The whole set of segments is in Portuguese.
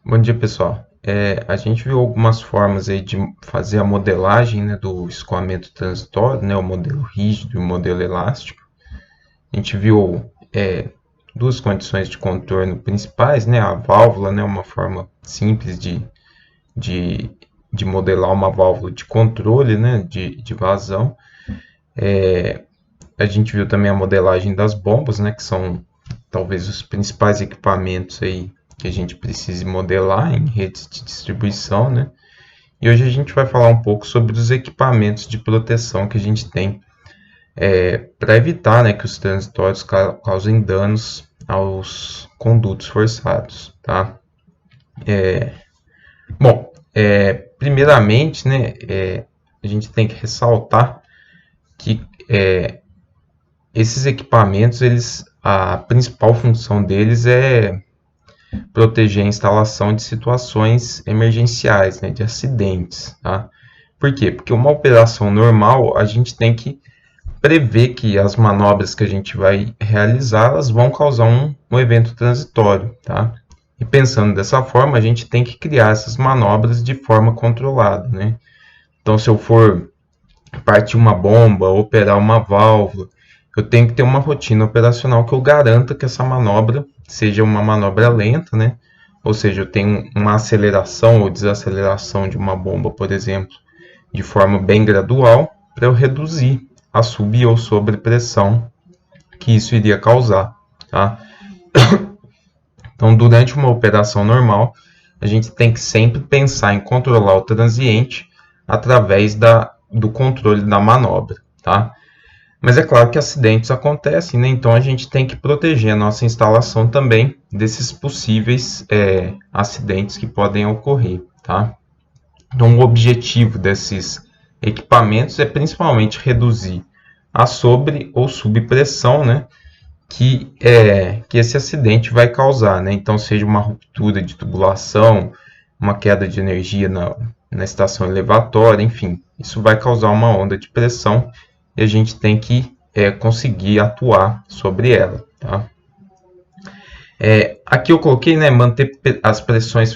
Bom dia, pessoal. A gente viu algumas formas aí de fazer a modelagem, né, do escoamento transitório, né, o modelo rígido e o modelo elástico. A gente viu duas condições de contorno principais, né, a válvula, né, uma forma simples de, de modelar uma válvula de controle, né, de vazão. A gente viu também a modelagem das bombas, né, que são talvez os principais equipamentos aí que a gente precise modelar em redes de distribuição, né? E hoje a gente vai falar um pouco sobre os equipamentos de proteção que a gente tem para evitar, né, que os transitórios causem danos aos condutos forçados, tá? Bom, primeiramente, né, a gente tem que ressaltar que esses equipamentos, a principal função deles é proteger a instalação de situações emergenciais, né, de acidentes, tá? Por quê? Porque uma operação normal, a gente tem que prever que as manobras que a gente vai realizar, elas vão causar um evento transitório, tá? E pensando dessa forma, a gente tem que criar essas manobras de forma controlada, né? Então, se eu for partir uma bomba, operar uma válvula, eu tenho que ter uma rotina operacional que eu garanta que essa manobra seja uma manobra lenta, né? Ou seja, eu tenho uma aceleração ou desaceleração de uma bomba, por exemplo, de forma bem gradual, para eu reduzir a sub ou sobrepressão que isso iria causar, tá? Então, durante uma operação normal, a gente tem que sempre pensar em controlar o transiente através do controle da manobra, tá? Mas é claro que acidentes acontecem, né? Então a gente tem que proteger a nossa instalação também desses possíveis acidentes que podem ocorrer, tá? Então o objetivo desses equipamentos é principalmente reduzir a sobre ou subpressão, né? Que esse acidente vai causar, né? Então seja uma ruptura de tubulação, uma queda de energia na estação elevatória, enfim, isso vai causar uma onda de pressão e a gente tem que conseguir atuar sobre ela, tá? Aqui eu coloquei, né, manter as pressões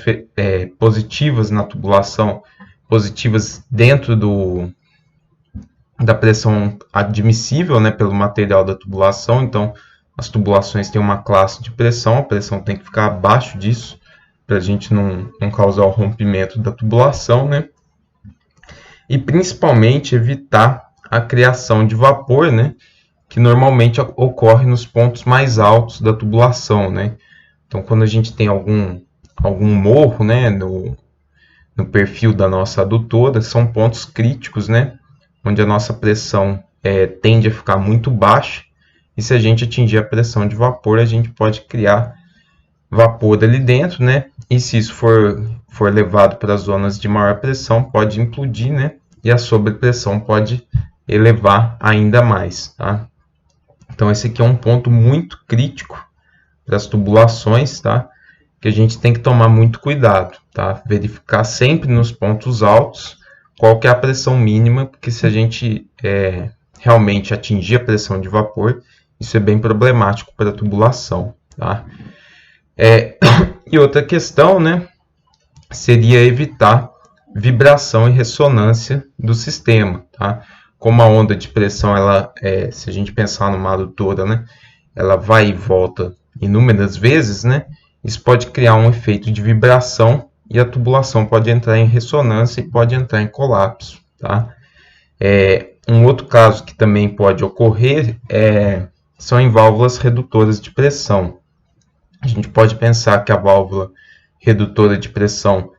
positivas na tubulação, positivas dentro da pressão admissível, né, pelo material da tubulação. Então, as tubulações têm uma classe de pressão, a pressão tem que ficar abaixo disso, para a gente não causar o rompimento da tubulação, né? E principalmente evitar a criação de vapor, né, que normalmente ocorre nos pontos mais altos da tubulação, né? Então, quando a gente tem algum morro, né, no perfil da nossa adutora, são pontos críticos, né, onde a nossa pressão tende a ficar muito baixa, e se a gente atingir a pressão de vapor, a gente pode criar vapor ali dentro, né? E se isso for levado para as zonas de maior pressão, pode implodir, né? E a sobrepressão pode elevar ainda mais, tá? Então esse aqui é um ponto muito crítico para as tubulações, tá? Que a gente tem que tomar muito cuidado, tá? Verificar sempre nos pontos altos qual que é a pressão mínima, porque se a gente realmente atingir a pressão de vapor, isso é bem problemático para a tubulação, tá? E outra questão, né, seria evitar vibração e ressonância do sistema, tá? Como a onda de pressão, se a gente pensar numa adutora, né, ela vai e volta inúmeras vezes, né? Isso pode criar um efeito de vibração e a tubulação pode entrar em ressonância e pode entrar em colapso, tá? Um outro caso que também pode ocorrer são em válvulas redutoras de pressão. A gente pode pensar que a válvula redutora de pressão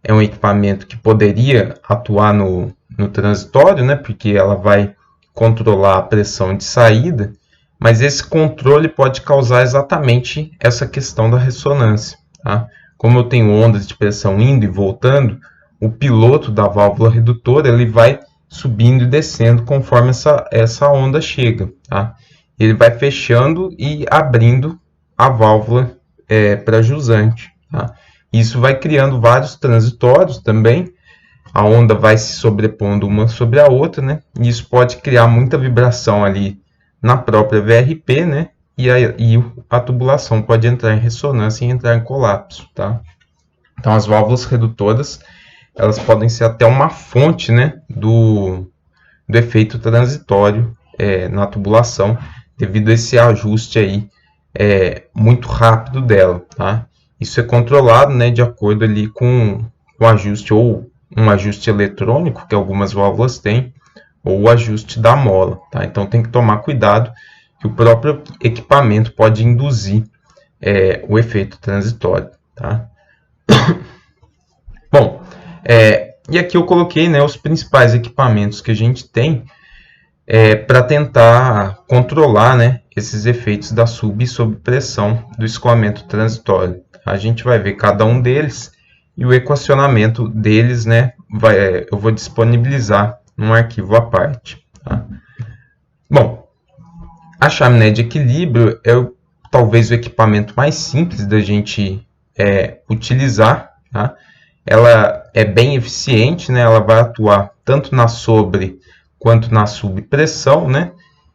é um equipamento que poderia atuar no transitório, né? Porque ela vai controlar a pressão de saída, mas esse controle pode causar exatamente essa questão da ressonância, tá? Como eu tenho ondas de pressão indo e voltando, o piloto da válvula redutora ele vai subindo e descendo conforme essa onda chega, tá? Ele vai fechando e abrindo a válvula para jusante, tá? Isso vai criando vários transitórios também, a onda vai se sobrepondo uma sobre a outra, né? E isso pode criar muita vibração ali na própria VRP, né? E a tubulação pode entrar em ressonância e entrar em colapso, tá? Então, as válvulas redutoras, elas podem ser até uma fonte, né, do efeito transitório na tubulação, devido a esse ajuste aí muito rápido dela, tá? Isso é controlado, né, de acordo ali com o ajuste, ou um ajuste eletrônico, que algumas válvulas têm, ou o ajuste da mola, tá? Então tem que tomar cuidado, que o próprio equipamento pode induzir o efeito transitório, tá? Bom, e aqui eu coloquei, né, os principais equipamentos que a gente tem para tentar controlar, né, esses efeitos da sub e sobrepressão do escoamento transitório. A gente vai ver cada um deles e o equacionamento deles, né, eu vou disponibilizar num arquivo à parte. Tá? Bom, a chaminé de equilíbrio é talvez o equipamento mais simples da gente utilizar. Tá? Ela é bem eficiente, né? Ela vai atuar tanto na sobre quanto na subpressão, né?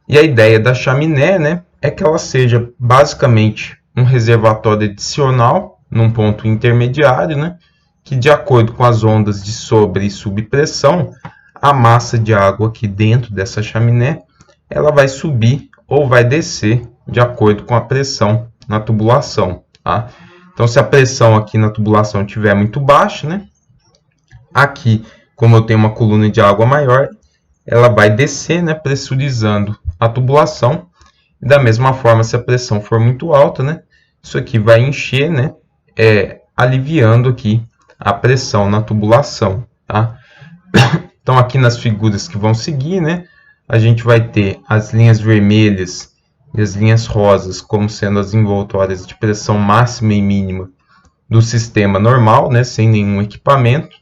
E a ideia da chaminé, né, é que ela seja basicamente um reservatório adicional num ponto intermediário, né, que de acordo com as ondas de sobre e subpressão, a massa de água aqui dentro dessa chaminé, ela vai subir ou vai descer de acordo com a pressão na tubulação, tá? Então, se a pressão aqui na tubulação estiver muito baixa, né, aqui, como eu tenho uma coluna de água maior, ela vai descer, né, pressurizando a tubulação. E da mesma forma, se a pressão for muito alta, né, isso aqui vai encher, né, aliviando aqui a pressão na tubulação, tá? Então, aqui nas figuras que vão seguir, né, a gente vai ter as linhas vermelhas e as linhas rosas como sendo as envoltórias de pressão máxima e mínima do sistema normal, né, sem nenhum equipamento.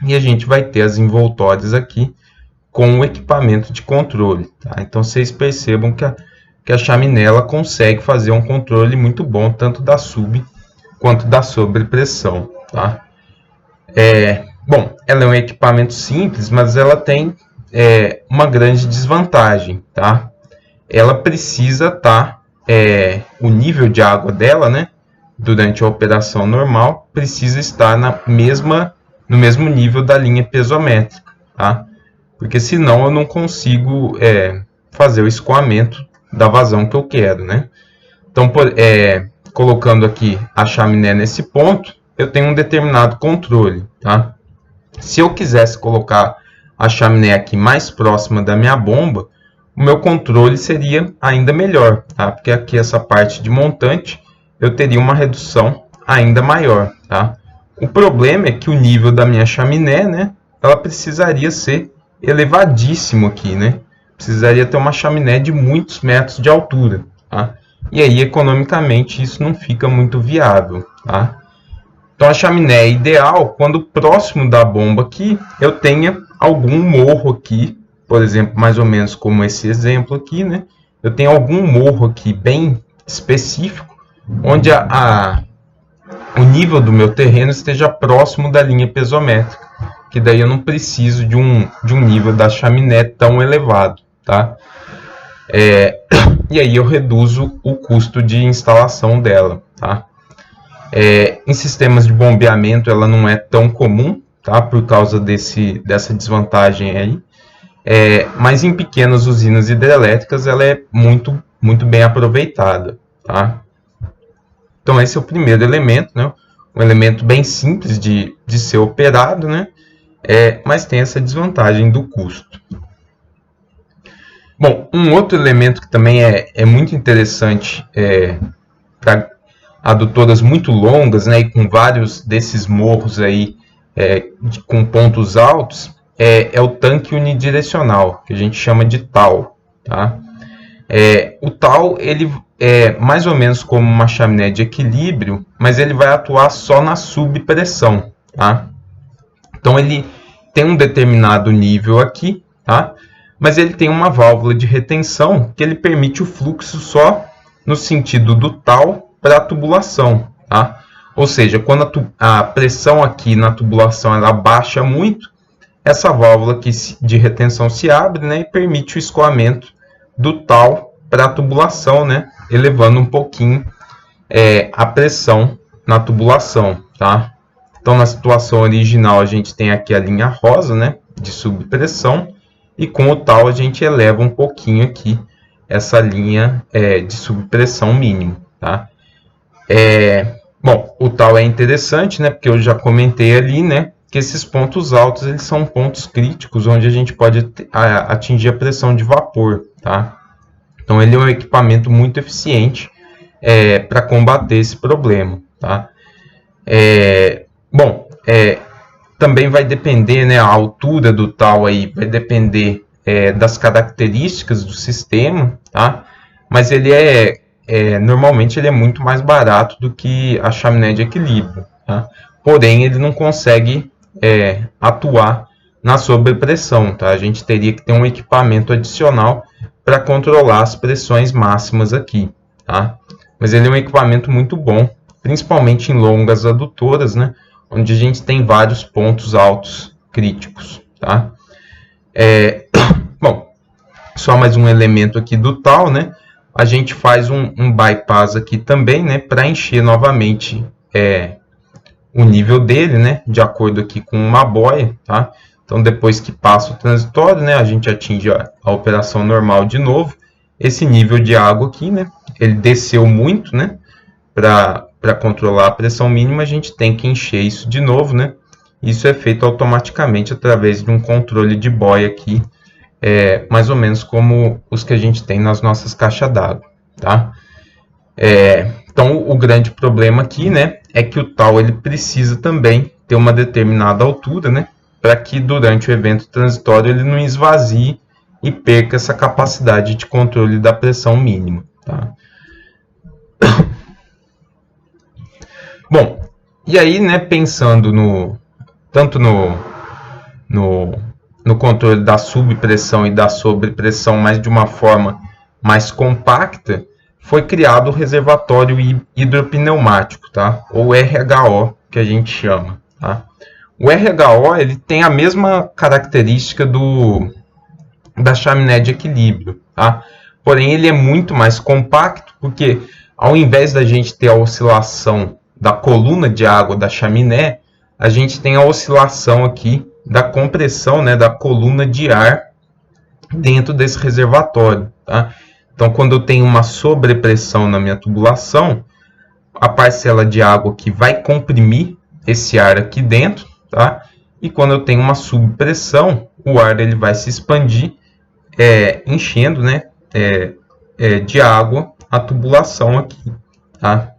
E a gente vai ter as envoltórias aqui com o equipamento de controle. Tá? Então, vocês percebam que a chaminé ela consegue fazer um controle muito bom, tanto da sub quanto da sobrepressão. Tá? Bom, ela é um equipamento simples, mas ela tem uma grande desvantagem. Tá? Ela precisa estar, o nível de água dela, né, durante a operação normal, precisa estar no mesmo nível da linha piezométrica. Tá? Porque senão eu não consigo fazer o escoamento da vazão que eu quero, né? Então, colocando aqui a chaminé nesse ponto, eu tenho um determinado controle, tá? Se eu quisesse colocar a chaminé aqui mais próxima da minha bomba, o meu controle seria ainda melhor, tá? Porque aqui essa parte de montante, eu teria uma redução ainda maior, tá? O problema é que o nível da minha chaminé, né, ela precisaria ser elevadíssimo aqui, né? Precisaria ter uma chaminé de muitos metros de altura, tá? E aí, economicamente, isso não fica muito viável, tá? Então, a chaminé é ideal quando próximo da bomba aqui eu tenha algum morro aqui, por exemplo, mais ou menos como esse exemplo aqui, né? Eu tenho algum morro aqui bem específico, onde o nível do meu terreno esteja próximo da linha piezométrica, que daí eu não preciso de um nível da chaminé tão elevado, tá? E aí eu reduzo o custo de instalação dela, tá? Em sistemas de bombeamento ela não é tão comum, tá? Por causa dessa desvantagem aí. Mas em pequenas usinas hidrelétricas ela é muito, muito bem aproveitada, tá? Então esse é o primeiro elemento, né? Um elemento bem simples de ser operado, né? Mas tem essa desvantagem do custo. Bom, um outro elemento que também é muito interessante para adutoras muito longas, né, e com vários desses morros aí com pontos altos, é o tanque unidirecional, que a gente chama de TAL. Tá? O TAL ele é mais ou menos como uma chaminé de equilíbrio, mas ele vai atuar só na subpressão. Tá? Então ele tem um determinado nível aqui, tá? Mas ele tem uma válvula de retenção que ele permite o fluxo só no sentido do tal para a tubulação, tá? Ou seja, quando a pressão aqui na tubulação ela baixa muito, essa válvula aqui de retenção se abre, né, e permite o escoamento do tal para a tubulação, né, elevando um pouquinho a pressão na tubulação, tá? Então, na situação original, a gente tem aqui a linha rosa, né, de subpressão, e com o tal a gente eleva um pouquinho aqui essa linha de subpressão mínimo, tá? Bom, o tal é interessante, né, porque eu já comentei ali, né, que esses pontos altos eles são pontos críticos onde a gente pode atingir a pressão de vapor, tá? Então, ele é um equipamento muito eficiente para combater esse problema, tá? Bom, também vai depender, né, a altura do tal aí vai depender das características do sistema, tá? Mas ele normalmente ele é muito mais barato do que a chaminé de equilíbrio, tá? Porém, ele não consegue atuar na sobrepressão, tá? A gente teria que ter um equipamento adicional para controlar as pressões máximas aqui, tá? Mas ele é um equipamento muito bom, principalmente em longas adutoras, né? Onde a gente tem vários pontos altos críticos, tá? Bom, só mais um elemento aqui do tal, né? A gente faz um bypass aqui também, né? Para encher novamente o nível dele, né? De acordo aqui com uma boia, tá? Então, depois que passa o transitório, né? A gente atinge a operação normal de novo. Esse nível de água aqui, né? Ele desceu muito, né? Para controlar a pressão mínima, a gente tem que encher isso de novo, né? Isso é feito automaticamente através de um controle de boia aqui, mais ou menos como os que a gente tem nas nossas caixas d'água, tá? Então, o grande problema aqui, né, é que o tal ele precisa também ter uma determinada altura, né, para que durante o evento transitório ele não esvazie e perca essa capacidade de controle da pressão mínima, tá? Bom, e aí, né, pensando tanto no controle da subpressão e da sobrepressão, mas de uma forma mais compacta, foi criado o reservatório hidropneumático, tá? Ou RHO, que a gente chama, tá? O RHO ele tem a mesma característica da chaminé de equilíbrio, tá? Porém, ele é muito mais compacto, porque ao invés da gente ter a oscilação da coluna de água da chaminé, a gente tem a oscilação aqui da compressão, né, da coluna de ar dentro desse reservatório, tá? Então, quando eu tenho uma sobrepressão na minha tubulação, a parcela de água que vai comprimir esse ar aqui dentro, tá? E quando eu tenho uma subpressão, o ar ele vai se expandir, enchendo, né, de água a tubulação aqui, tá?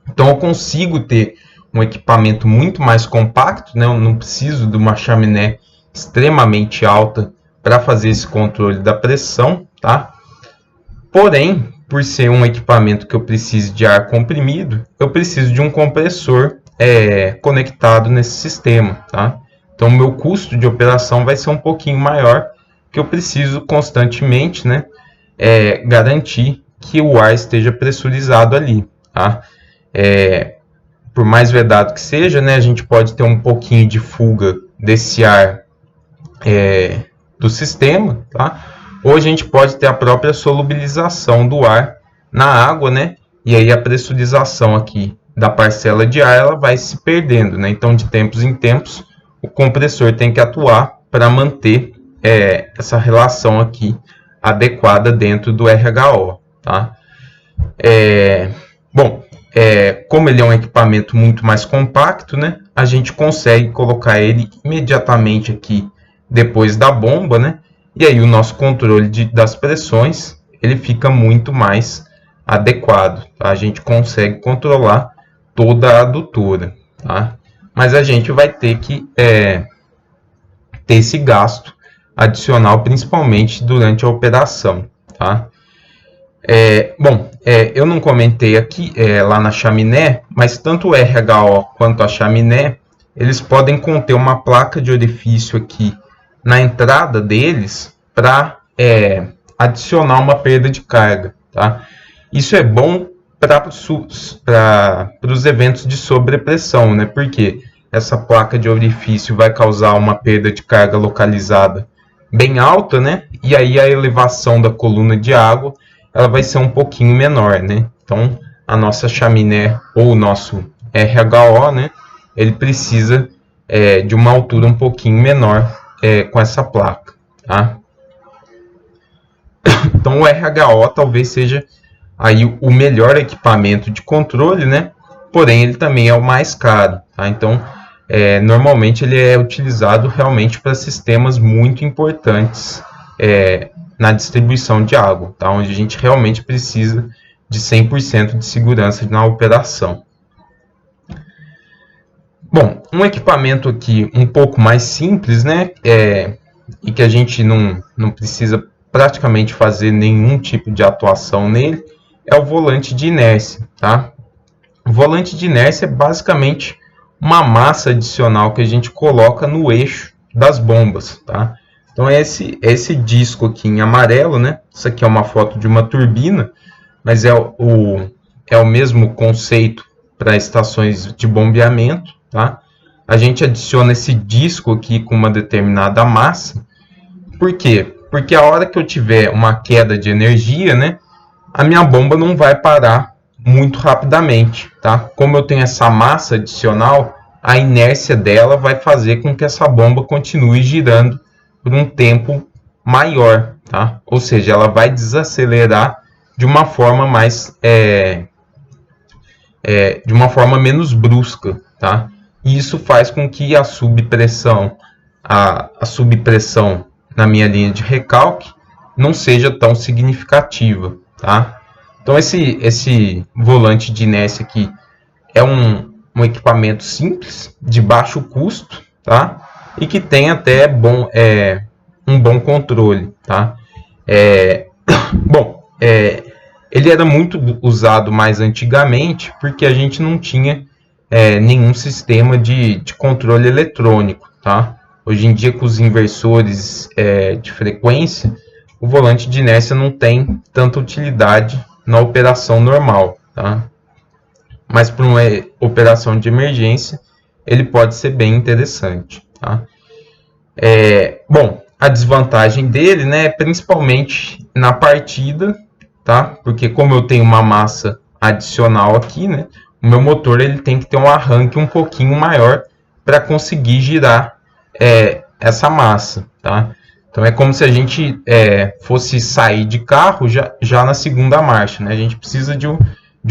Então, eu consigo ter um equipamento muito mais compacto, né? Eu não preciso de uma chaminé extremamente alta para fazer esse controle da pressão, tá? Porém, por ser um equipamento que eu preciso de ar comprimido, eu preciso de um compressor conectado nesse sistema, tá? Então, o meu custo de operação vai ser um pouquinho maior, que eu preciso constantemente, né, garantir que o ar esteja pressurizado ali, tá? Por mais vedado que seja, né, a gente pode ter um pouquinho de fuga desse ar do sistema, tá? Ou a gente pode ter a própria solubilização do ar na água, né? E aí a pressurização aqui da parcela de ar ela vai se perdendo, né? Então, de tempos em tempos, o compressor tem que atuar para manter essa relação aqui adequada dentro do RHO, tá? Bom, como ele é um equipamento muito mais compacto, né? A gente consegue colocar ele imediatamente aqui depois da bomba, né? E aí o nosso controle das pressões ele fica muito mais adequado, tá? A gente consegue controlar toda a adutora, tá? Mas a gente vai ter que ter esse gasto adicional, principalmente durante a operação, tá? Bom, eu não comentei aqui lá na chaminé, mas tanto o RHO quanto a chaminé, eles podem conter uma placa de orifício aqui na entrada deles para adicionar uma perda de carga, tá? Isso é bom para os eventos de sobrepressão, né? Porque essa placa de orifício vai causar uma perda de carga localizada bem alta, né? E aí a elevação da coluna de água ela vai ser um pouquinho menor, né? Então, a nossa chaminé ou o nosso RHO, né? ele precisa de uma altura um pouquinho menor com essa placa, tá? Então o RHO talvez seja aí o melhor equipamento de controle, né? Porém ele também é o mais caro, tá? Então normalmente ele é utilizado realmente para sistemas muito importantes na distribuição de água, tá? Onde a gente realmente precisa de 100% de segurança na operação. Bom, um equipamento aqui um pouco mais simples, né? E que a gente não precisa praticamente fazer nenhum tipo de atuação nele, é o volante de inércia, tá? O volante de inércia é basicamente uma massa adicional que a gente coloca no eixo das bombas, tá? Então esse disco aqui em amarelo, né? Isso aqui é uma foto de uma turbina, mas é o mesmo conceito para estações de bombeamento, tá? A gente adiciona esse disco aqui com uma determinada massa. Por quê? Porque a hora que eu tiver uma queda de energia, né? A minha bomba não vai parar muito rapidamente, tá? Como eu tenho essa massa adicional, a inércia dela vai fazer com que essa bomba continue girando por um tempo maior, tá? Ou seja, ela vai desacelerar de uma forma de uma forma menos brusca, tá? E isso faz com que a subpressão na minha linha de recalque não seja tão significativa, tá? Então esse volante de inércia aqui é um equipamento simples, de baixo custo, tá? E que tem até um bom controle, tá? Ele era muito usado mais antigamente porque a gente não tinha nenhum sistema de controle eletrônico, tá? Hoje em dia, com os inversores de frequência, o volante de inércia não tem tanta utilidade na operação normal, tá? Mas para uma operação de emergência, ele pode ser bem interessante, tá? A desvantagem dele, né, é principalmente na partida, tá? Porque como eu tenho uma massa adicional aqui, né, o meu motor ele tem que ter um arranque um pouquinho maior para conseguir girar essa massa, tá? Então é como se a gente fosse sair de carro já na segunda marcha, né? A gente precisa de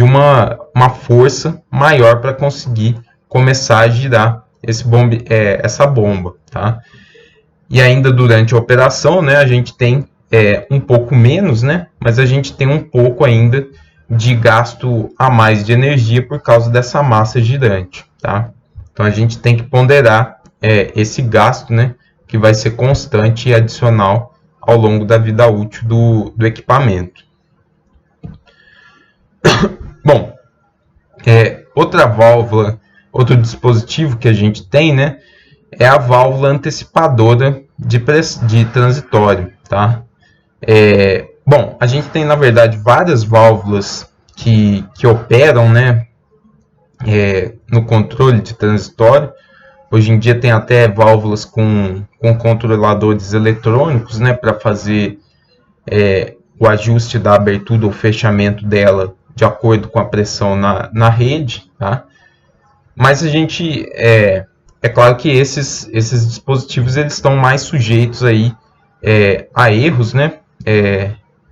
uma força maior para conseguir começar a girar essa bomba, tá? E ainda durante a operação, né, a gente tem um pouco menos, né? Mas a gente tem um pouco ainda de gasto a mais de energia por causa dessa massa girante, tá? Então a gente tem que ponderar esse gasto, né? Que vai ser constante e adicional ao longo da vida útil do equipamento. Bom, outra válvula, outro dispositivo que a gente tem, né? É a válvula antecipadora de transitório, tá? A gente tem, na verdade, várias válvulas que operam, né, no controle de transitório. Hoje em dia tem até válvulas com controladores eletrônicos, né, para fazer o ajuste da abertura ou fechamento dela de acordo com a pressão na rede, tá? Mas a gente... É claro que esses dispositivos eles estão mais sujeitos aí, a erros, né?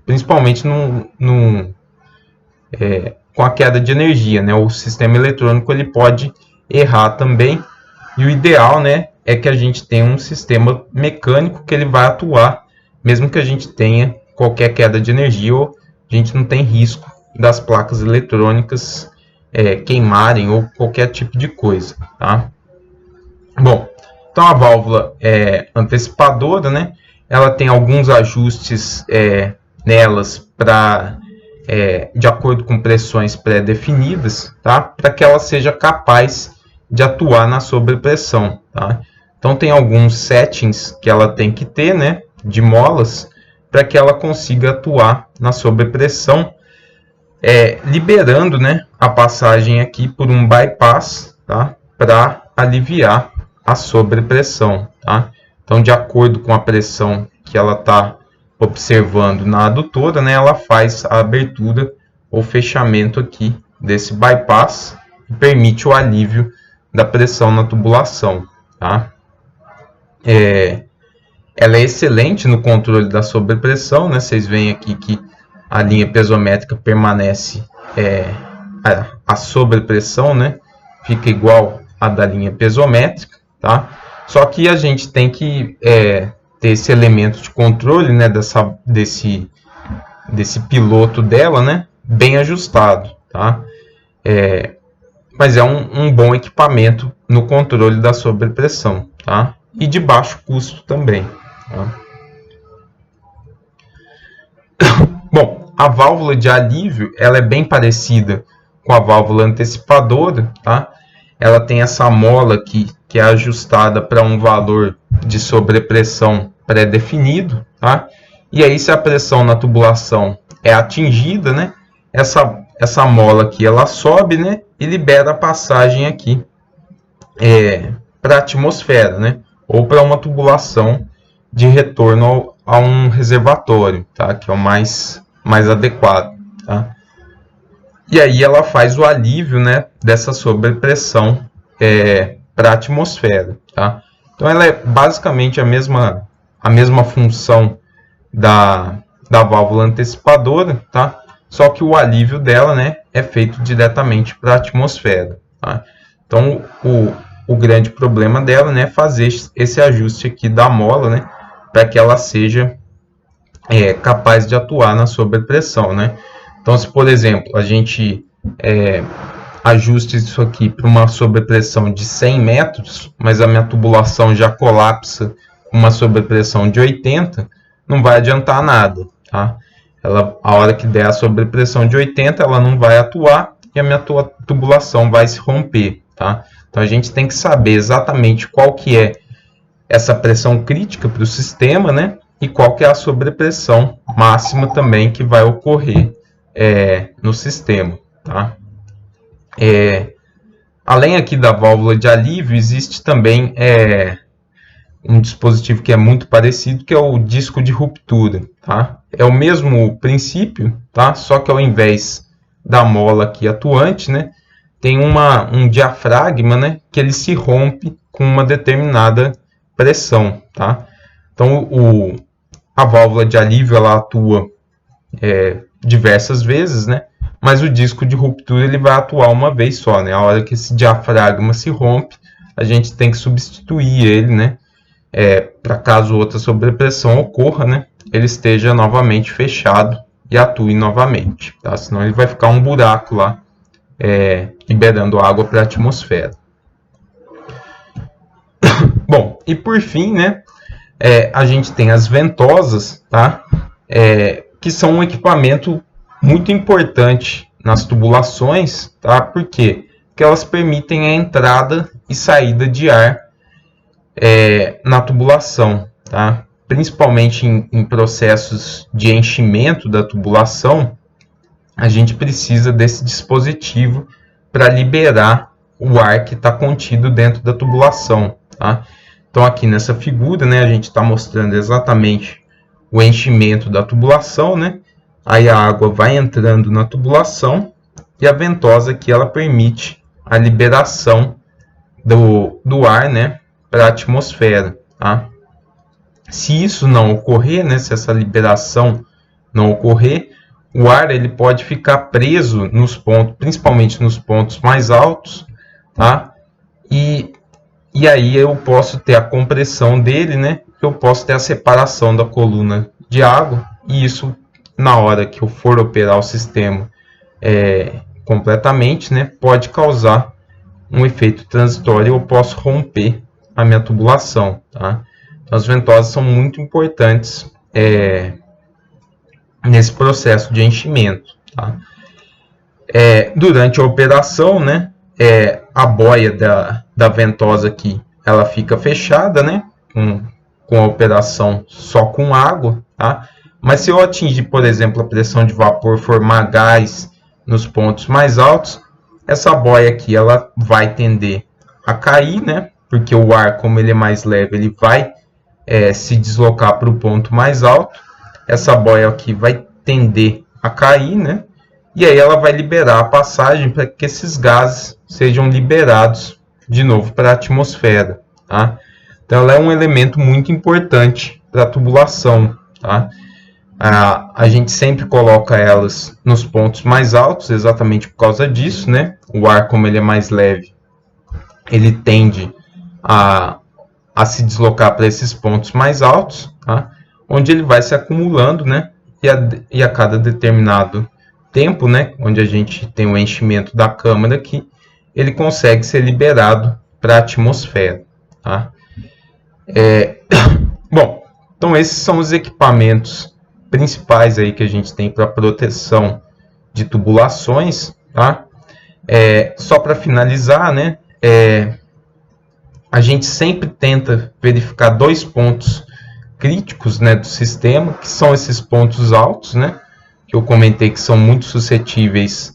Principalmente com a queda de energia, né? O sistema eletrônico ele pode errar também. E o ideal, né, é que a gente tenha um sistema mecânico que ele vai atuar, mesmo que a gente tenha qualquer queda de energia ou a gente não tem risco das placas eletrônicas queimarem ou qualquer tipo de coisa, tá? Bom, então a válvula antecipadora, né, ela tem alguns ajustes nelas de acordo com pressões pré-definidas, tá? Para que ela seja capaz de atuar na sobrepressão, tá? Então tem alguns settings que ela tem que ter, né, de molas, para que ela consiga atuar na sobrepressão, liberando, né, a passagem aqui por um bypass, tá? Para aliviar a sobrepressão, tá? Então, de acordo com a pressão que ela está observando na adutora, né, ela faz a abertura ou fechamento aqui desse bypass e permite o alívio da pressão na tubulação, tá? Ela é excelente no controle da sobrepressão, né? Vocês veem aqui que a linha piezométrica permanece a sobrepressão, né? Fica igual a da linha piezométrica, tá? Só que a gente tem que ter esse elemento de controle, né? Desse piloto dela, né? Bem ajustado, tá? Mas é um bom equipamento no controle da sobrepressão, tá? E de baixo custo também, tá? Bom, a válvula de alívio, ela é bem parecida com a válvula antecipadora, tá? Ela tem essa mola aqui que é ajustada para um valor de sobrepressão pré-definido, tá? E aí, se a pressão na tubulação é atingida, né? Essa mola aqui, ela sobe, né? E libera a passagem aqui para a atmosfera, né? Ou para uma tubulação de retorno a um reservatório, tá? Que é o mais adequado, tá? E aí ela faz o alívio, né, dessa sobrepressão para a atmosfera, tá? Então ela é basicamente a mesma função da válvula antecipadora, tá? Só que o alívio dela, né, é feito diretamente para a atmosfera, tá? Então o grande problema dela, né, é fazer esse ajuste aqui da mola, né, para que ela seja capaz de atuar na sobrepressão, né? Então, se por exemplo a gente ajuste isso aqui para uma sobrepressão de 100 metros, mas a minha tubulação já colapsa com uma sobrepressão de 80, não vai adiantar nada, tá? A hora que der a sobrepressão de 80, ela não vai atuar e a minha tubulação vai se romper, tá? Então a gente tem que saber exatamente qual que é essa pressão crítica para o sistema, né? E qual que é a sobrepressão máxima também que vai ocorrer no sistema, tá? Além aqui da válvula de alívio, existe também um dispositivo que é muito parecido, que é o disco de ruptura, tá? É o mesmo princípio, tá? Só que ao invés da mola aqui atuante, né, tem um diafragma, né, que ele se rompe com uma determinada pressão, tá? Então a válvula de alívio ela atua diversas vezes, né? Mas o disco de ruptura ele vai atuar uma vez só, né? A hora que esse diafragma se rompe, a gente tem que substituir ele, né? Para caso outra sobrepressão ocorra, né? Ele esteja novamente fechado e atue novamente, tá? Senão ele vai ficar um buraco lá, liberando água para a atmosfera. Bom, e por fim, né? A gente tem as ventosas, tá? Que são um equipamento muito importante nas tubulações, tá? Por quê? Porque elas permitem a entrada e saída de ar na tubulação, tá? Principalmente em processos de enchimento da tubulação, a gente precisa desse dispositivo para liberar o ar que está contido dentro da tubulação, tá? Então aqui nessa figura, né, a gente está mostrando exatamente o enchimento da tubulação, né? Aí a água vai entrando na tubulação e a ventosa aqui ela permite a liberação do ar, né, para a atmosfera, tá? Se isso não ocorrer, né, se essa liberação não ocorrer, o ar ele pode ficar preso nos pontos, principalmente nos pontos mais altos, tá? E aí eu posso ter a compressão dele, né? Eu posso ter a separação da coluna de água, e isso, na hora que eu for operar o sistema completamente, né, pode causar um efeito transitório. Eu posso romper a minha tubulação, tá? Então, as ventosas são muito importantes nesse processo de enchimento, tá? Durante a operação, né, a boia da ventosa aqui, ela fica fechada, né, com a operação só com água, tá? Mas se eu atingir, por exemplo, a pressão de vapor, formar gás nos pontos mais altos, essa boia aqui ela vai tender a cair, né? Porque o ar, como ele é mais leve, ele vai se deslocar para o ponto mais alto. Essa boia aqui vai tender a cair, né? E aí ela vai liberar a passagem para que esses gases sejam liberados de novo para a atmosfera, tá? Então ela é um elemento muito importante para a tubulação, tá? A gente sempre coloca elas nos pontos mais altos, exatamente por causa disso, né? O ar, como ele é mais leve, ele tende a se deslocar para esses pontos mais altos, tá? Onde ele vai se acumulando, né? E a cada determinado tempo, né? Onde a gente tem o enchimento da câmara aqui, ele consegue ser liberado para a atmosfera, tá? Bom, então esses são os equipamentos principais aí que a gente tem para proteção de tubulações, tá? Só para finalizar, né? A gente sempre tenta verificar 2 pontos críticos, né, do sistema, que são esses pontos altos, né? Que eu comentei que são muito suscetíveis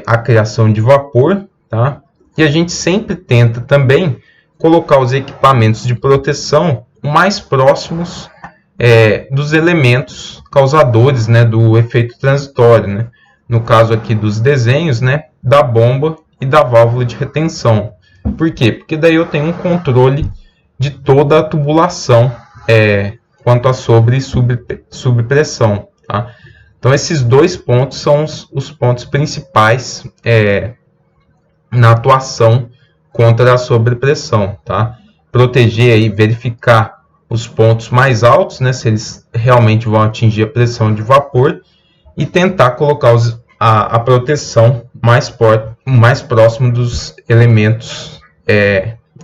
à criação de vapor, tá? E a gente sempre tenta também colocar os equipamentos de proteção mais próximos dos elementos causadores, né, do efeito transitório, né? No caso aqui dos desenhos, né, da bomba e da válvula de retenção. Por quê? Porque daí eu tenho um controle de toda a tubulação quanto a sobre e subpressão, tá? Então esses 2 pontos são os pontos principais na atuação contra a sobrepressão, tá? Proteger e verificar os pontos mais altos, né, se eles realmente vão atingir a pressão de vapor, e tentar colocar a proteção mais próximo dos elementos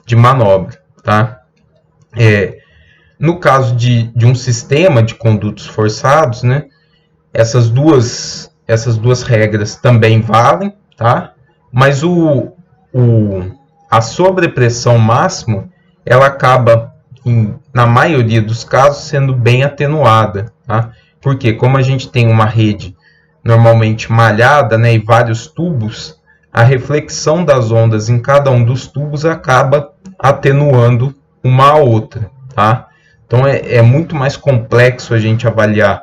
de manobra, tá? No caso de um sistema de condutos forçados, né, essas duas regras também valem, tá? Mas a sobrepressão máxima, ela acaba, na maioria dos casos, sendo bem atenuada, tá? Porque como a gente tem uma rede normalmente malhada, né, e vários tubos, a reflexão das ondas em cada um dos tubos acaba atenuando uma a outra, tá? Então é muito mais complexo a gente avaliar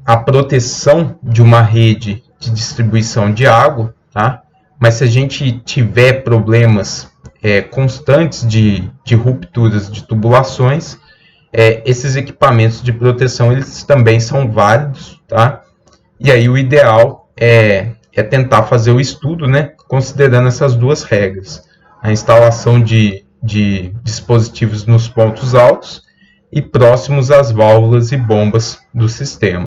a proteção de uma rede de distribuição de água, tá? Mas se a gente tiver problemas constantes de rupturas de tubulações, esses equipamentos de proteção eles também são válidos, tá? E aí o ideal é tentar fazer o estudo, né, considerando essas 2 regras. A instalação de dispositivos nos pontos altos e próximos às válvulas e bombas do sistema.